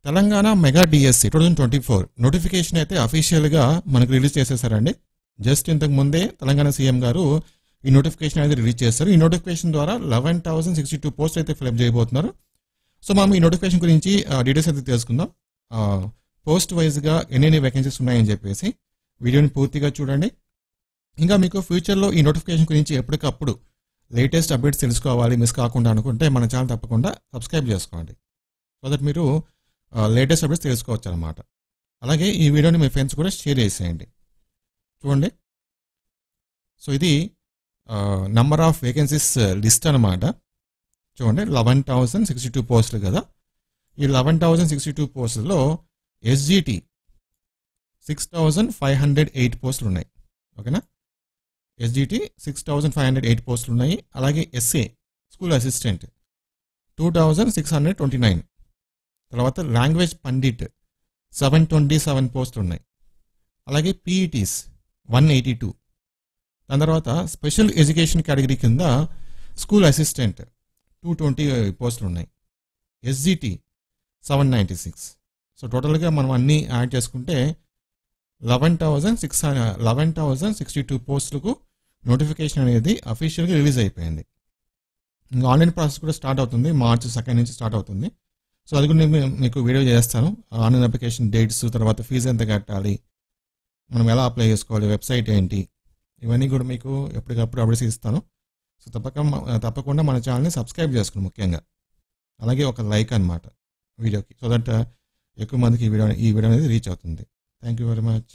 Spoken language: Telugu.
తెలంగాణ మెగా డిఎస్సి 2024 నోటిఫికేషన్ అయితే అఫీషియల్గా మనకు రిలీజ్ చేసేసారండి. జస్ట్ ఇంతకు ముందే తెలంగాణ సీఎం గారు ఈ నోటిఫికేషన్ అయితే రిలీజ్ చేస్తారు. ఈ నోటిఫికేషన్ ద్వారా 11,062 పోస్ట్ అయితే ఫిల్అప్ చేయబోతున్నారు. సో మనం ఈ నోటిఫికేషన్ గురించి డీటెయిల్స్ అయితే తెలుసుకుందాం. పోస్ట్ వైజ్గా ఎన్ని వేకెన్సీస్ ఉన్నాయని చెప్పేసి వీడియోని పూర్తిగా చూడండి. ఇంకా మీకు ఫ్యూచర్లో ఈ నోటిఫికేషన్ గురించి ఎప్పటికప్పుడు లేటెస్ట్ అప్డేట్స్ తెలుసుకోవాలి మిస్ కాకుండా అనుకుంటే మన ఛానల్ తప్పకుండా సబ్స్క్రైబ్ చేసుకోండి. సో దట్ మీరు లేటెస్ట్ అప్డేట్స్ తెలుసుకోవచ్చు అనమాట. అలాగే ఈ వీడియోని మీ ఫ్రెండ్స్ కూడా షేర్ చేసేయండి. చూడండి, సో ఇది నంబర్ ఆఫ్ వేకెన్సీస్ లిస్ట్ అనమాట. చూడండి, 11,062 పోస్టులు కదా. ఈ 11,062 పోస్టుల్లో ఎస్జిటి 6,508 పోస్టులు ఉన్నాయి. ఓకేనా, ఎస్జిటి 6,508 పోస్టులు ఉన్నాయి. అలాగే ఎస్ఏ స్కూల్ అసిస్టెంట్ 2,629. తర్వాత లాంగ్వేజ్ పండిట్ 727 పోస్టులు ఉన్నాయి. అలాగే పీఈటీస్ 182. దాని తర్వాత స్పెషల్ ఎడ్యుకేషన్ కేటగిరీ కింద స్కూల్ అసిస్టెంట్ 220 పోస్టులు ఉన్నాయి. ఎస్జిటి 796. సో టోటల్గా మనం అన్నీ యాడ్ చేసుకుంటే 11,062 పోస్టులకు నోటిఫికేషన్ అనేది అఫీషియల్గా రిలీజ్ అయిపోయింది. ఇంకా ఆన్లైన్ ప్రాసెస్ కూడా స్టార్ట్ అవుతుంది. మార్చ్ 2 నుంచి స్టార్ట్ అవుతుంది. సో అది కూడా నేను మీకు వీడియో చేస్తాను. ఆన్లైన్ అప్లికేషన్ డేట్స్, తర్వాత ఫీజు ఎంత కట్టాలి, మనం ఎలా అప్లై చేసుకోవాలి, వెబ్సైట్ ఏంటి, ఇవన్నీ కూడా మీకు ఎప్పటికప్పుడు అప్డేట్స్ ఇస్తాను. సో తప్పకుండా మన ఛానల్ని సబ్స్క్రైబ్ చేసుకోండి ముఖ్యంగా. అలాగే ఒక లైక్ అనమాట వీడియోకి, సో దట్ ఎక్కువ మందికి ఈ వీడియో అనేది రీచ్ అవుతుంది. Thank you very much.